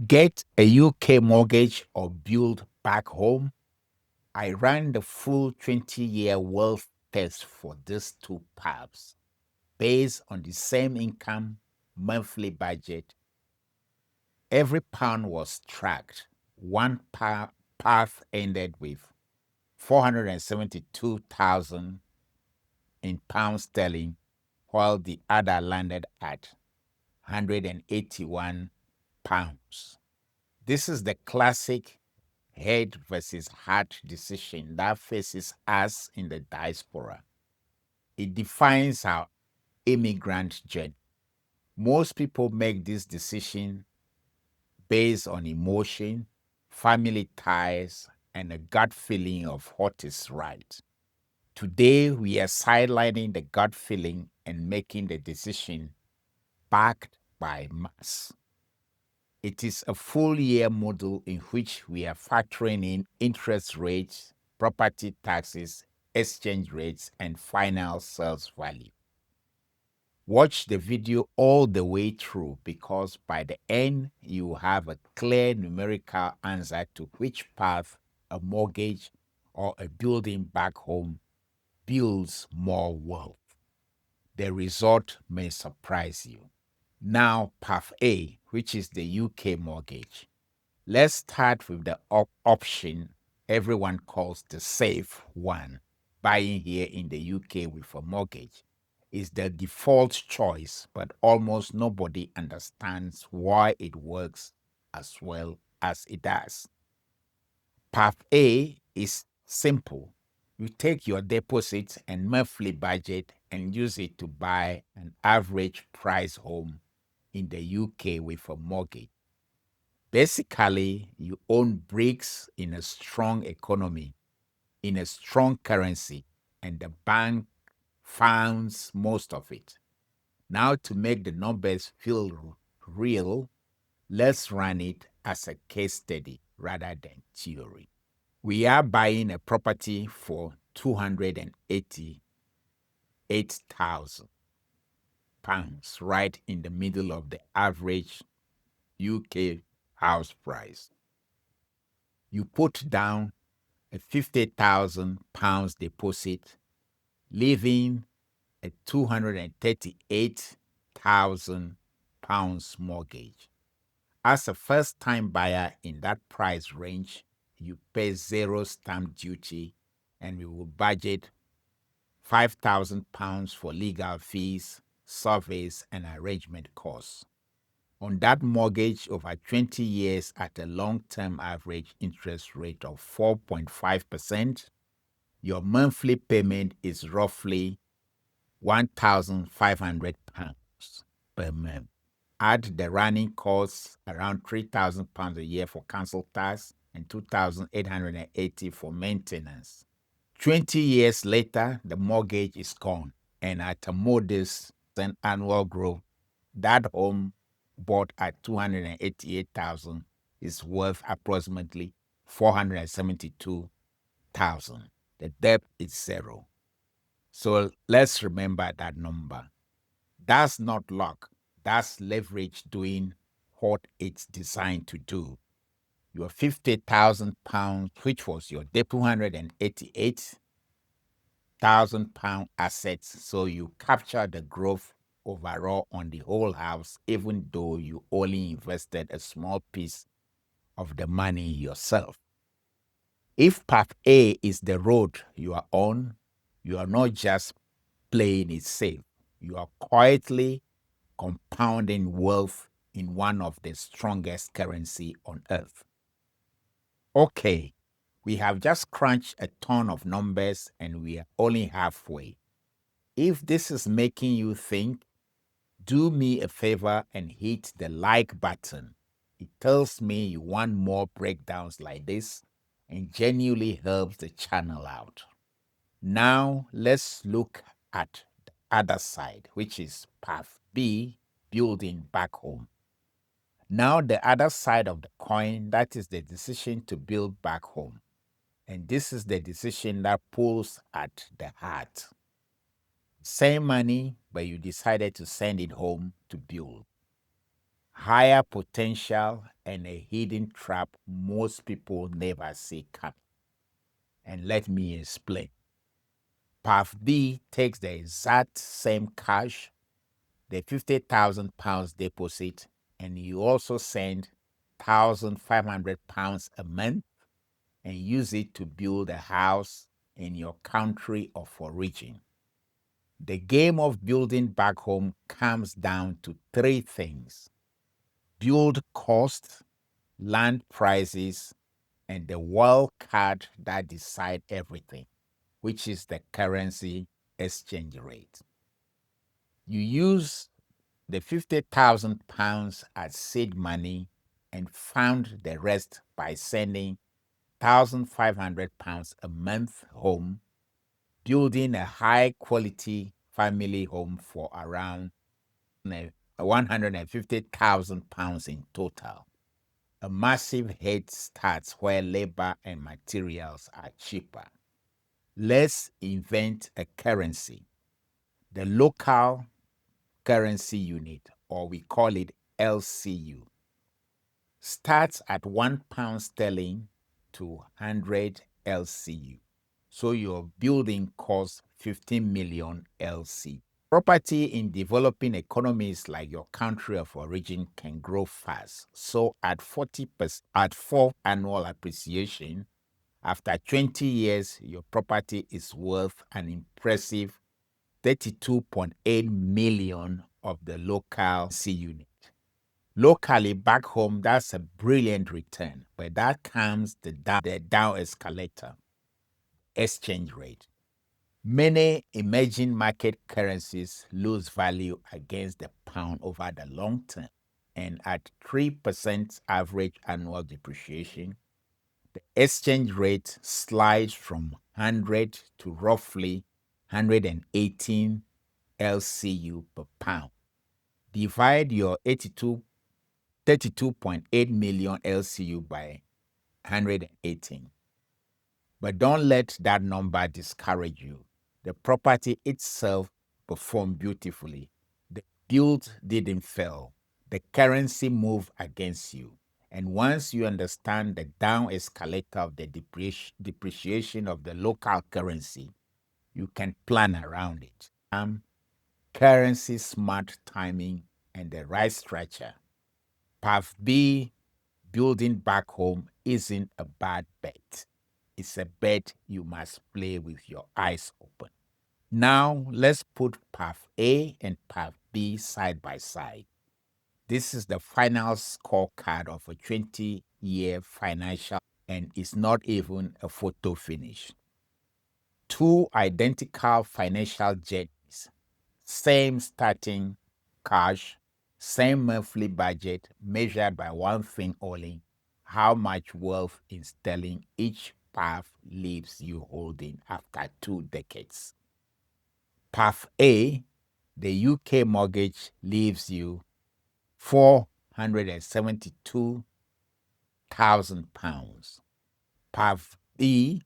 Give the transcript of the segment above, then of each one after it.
Get a UK mortgage or build back home? I ran the full 20-year wealth test for these two paths based on the same income, monthly budget. Every pound was tracked. One path ended with 472,000 in pounds sterling, while the other landed at 181 pounds. This is the classic head versus heart decision that faces us in the diaspora. It defines our immigrant journey. Most people make this decision based on emotion, family ties, and a gut feeling of what is right. Today, we are sidelining the gut feeling and making the decision backed by mass. It is a full year model in which we are factoring in interest rates, property taxes, exchange rates, and final sales value. Watch the video all the way through because by the end, you have a clear numerical answer to which path a mortgage or a building back home builds more wealth. The result may surprise you. Now, path A, which is the UK mortgage. Let's start with the option everyone calls the safe one. Buying here in the UK with a mortgage is the default choice, but almost nobody understands why it works as well as it does. Path A is simple. You take your deposit and monthly budget and use it to buy an average price home in the UK with a mortgage. Basically, you own bricks in a strong economy, in a strong currency, and the bank funds most of it. Now, to make the numbers feel real, let's run it as a case study rather than theory. We are buying a property for 288,000 pounds, right in the middle of the average UK house price. You put down a 50,000 pounds deposit, leaving a 238,000 pounds mortgage. As a first time buyer in that price range, you pay zero stamp duty and we will budget 5,000 pounds for legal fees, surveys, and arrangement costs. On that mortgage over 20 years at a long-term average interest rate of 4.5%, your monthly payment is roughly £1,500 per month. Add the running costs around £3,000 a year for council tax and £2,880 for maintenance. 20 years later, the mortgage is gone, and at a modest annual growth, that home bought at 288,000 is worth approximately 472,000. The debt is zero. So let's remember that number. That's not luck. That's leverage doing what it's designed to do. Your 50,000 pounds, which was your 288,000 pound assets, so you capture the growth overall on the whole house, even though you only invested a small piece of the money yourself. If path A is the road you are on, you are not just playing it safe. You are quietly compounding wealth in one of the strongest currency on earth. Okay, we have just crunched a ton of numbers and we are only halfway. If this is making you think, do me a favor and hit the like button. It tells me you want more breakdowns like this and genuinely helps the channel out. Now let's look at the other side, which is path B, building back home. Now the other side of the coin, that is the decision to build back home. And this is the decision that pulls at the heart. Same money, but you decided to send it home to build. higher potential, and a hidden trap most people never see coming. And let me explain. Path B takes the exact same cash, the £50,000 deposit, and you also send £1,500 a month and use it to build a house in your country of origin. The game of building back home comes down to three things: build cost, land prices, and the wild card that decide everything, which is the currency exchange rate. You use the £50,000 as seed money and fund the rest by sending £1,500 a month home, building a high quality family home for around £150,000 in total. A massive head starts where labor and materials are cheaper. Let's invent a currency, the local currency unit, or we call it LCU. Starts at £1 sterling to 100 LCU. So your building costs 15 million LC. Property in developing economies like your country of origin can grow fast. So at 40%, at 4 annual appreciation, after 20 years, your property is worth an impressive 32.8 million of the local C unit. Locally, back home, that's a brilliant return, but that comes the down escalator, exchange rate. Many emerging market currencies lose value against the pound over the long term, and at 3% average annual depreciation, the exchange rate slides from 100 to roughly 118 LCU per pound. Divide your 32.8 million LCU by 118. But don't let that number discourage you. The property itself performed beautifully. The build didn't fail. The currency moved against you. And once you understand the down escalator of the depreciation of the local currency, you can plan around it. Currency smart timing and the right structure. Path B, building back home, isn't a bad bet. It's a bet you must play with your eyes open. Now, let's put Path A and Path B side by side. This is the final scorecard of a 20-year financial, and it's not even a photo finish. Two identical financial journeys, same starting cash, same monthly budget, measured by one thing only: how much wealth in sterling each path leaves you holding after 2 decades. Path A, the UK mortgage, leaves you £472,000. Path B,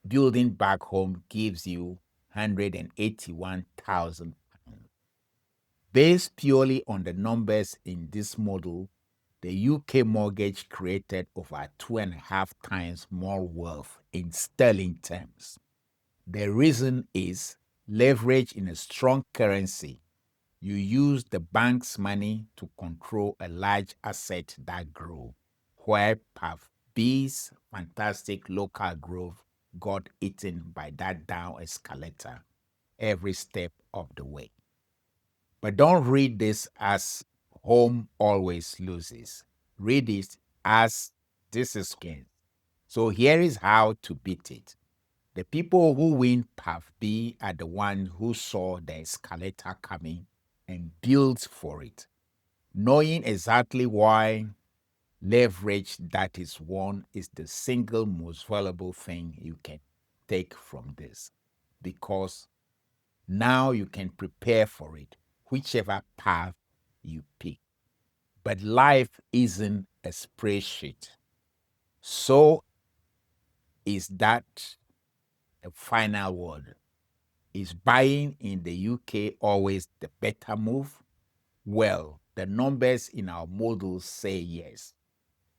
building back home, gives you £181,000. Based purely on the numbers in this model, the UK mortgage created over 2.5 times more wealth in sterling terms. The reason is leverage in a strong currency. You use the bank's money to control a large asset that grows, where Path B's fantastic local growth got eaten by that down escalator every step of the way. But don't read this as home always loses. Read it as this is game. So here is how to beat it. The people who win Path B are the ones who saw the escalator coming and built for it, knowing exactly why leverage that is won is the single most valuable thing you can take from this, because now you can prepare for it, whichever path you pick. But life isn't a spreadsheet. So is that a final word? Is buying in the UK always the better move? Well, The numbers in our models say yes,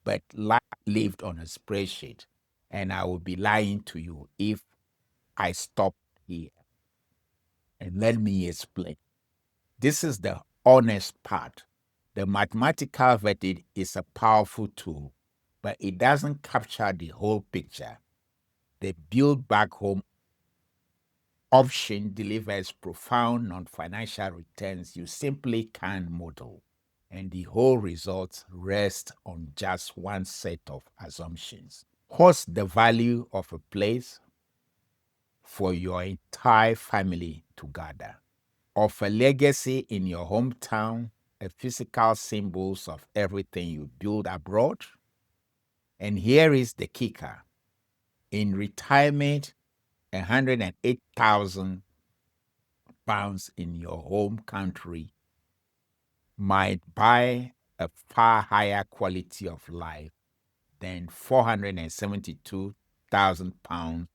but life lived on a spreadsheet, and I will be lying to you if I stop here. And let me explain. This is the honest part. The mathematical verdict is a powerful tool, but it doesn't capture the whole picture. The build back home option delivers profound non-financial returns you simply can't model, and the whole result rests on just one set of assumptions. What's the value of a place for your entire family to gather? Of a legacy in your hometown, a physical symbols of everything you build abroad? And here is the kicker. In retirement, 108,000 pounds in your home country might buy a far higher quality of life than 472,000 pounds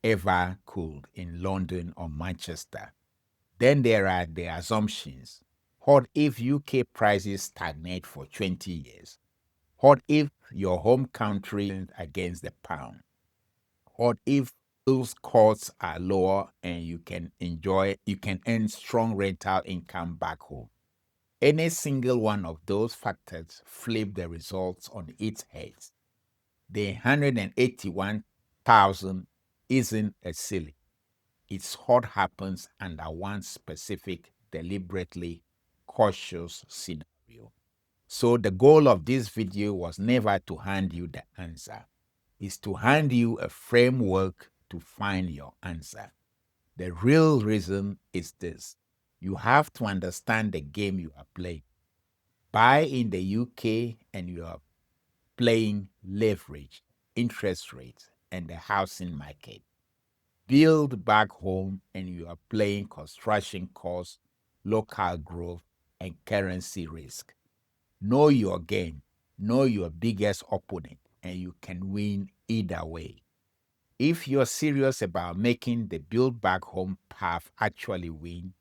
ever could in London or Manchester. Then there are the assumptions. What if UK prices stagnate for 20 years? What if your home country is against the pound? What if those costs are lower and you can earn strong rental income back home? Any single one of those factors flip the results on its head. The 181,000 isn't a ceiling. It's what happens under one specific, deliberately cautious scenario. So the goal of this video was never to hand you the answer. It's to hand you a framework to find your answer. The real reason is this. You have to understand the game you are playing. Buy in the UK and you are playing leverage, interest rates, and the housing market. Build back home and you are playing construction costs, local growth, and currency risk. Know your game, know your biggest opponent, and you can win either way. If you're serious about making the build back home path actually win,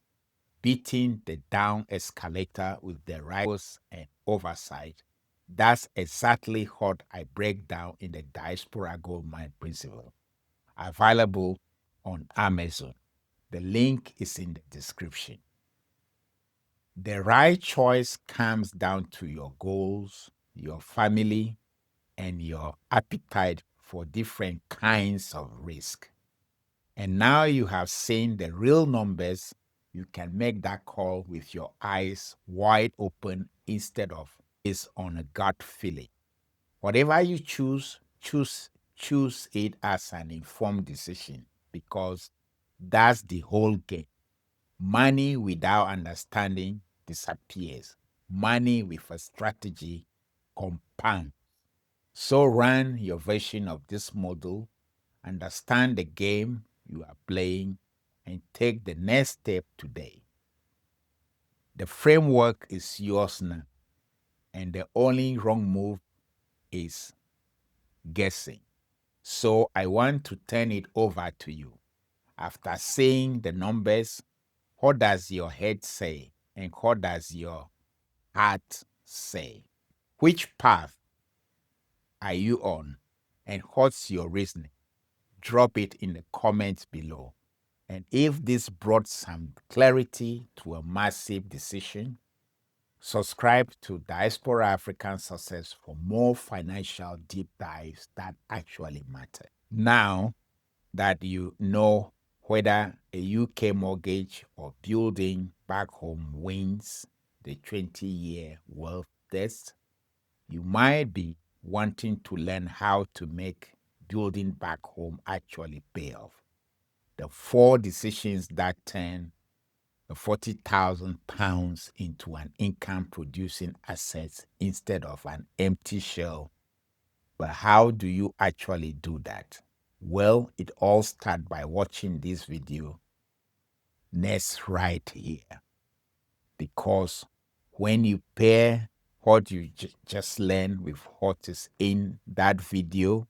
beating the down escalator with the right and oversight, that's exactly what I break down in the Diaspora Goldmine Principle, available on Amazon. The link is in the description. The right choice comes down to your goals, your family, and your appetite for different kinds of risk. And now you have seen the real numbers, you can make that call with your eyes wide open instead of is on a gut feeling. Whatever you choose it as an informed decision because that's the whole game. Money without understanding disappears. Money with a strategy compounds. So run your version of this model, understand the game you are playing, and take the next step today. The framework is yours now, and the only wrong move is guessing. So I want to turn it over to you. After seeing the numbers, what does your head say? And what does your heart say? Which path are you on? And what's your reasoning? Drop it in the comments below. And if this brought some clarity to a massive decision, subscribe to Diaspora African Success for more financial deep dives that actually matter. Now that you know whether a UK mortgage or building back home wins the 20-year wealth test, you might be wanting to learn how to make building back home actually pay off. The 4 decisions that turn a 40,000 pounds into an income producing asset instead of an empty shell. But how do you actually do that? Well, it all starts by watching this video next right here. Because when you pair what you just learned with what is in that video,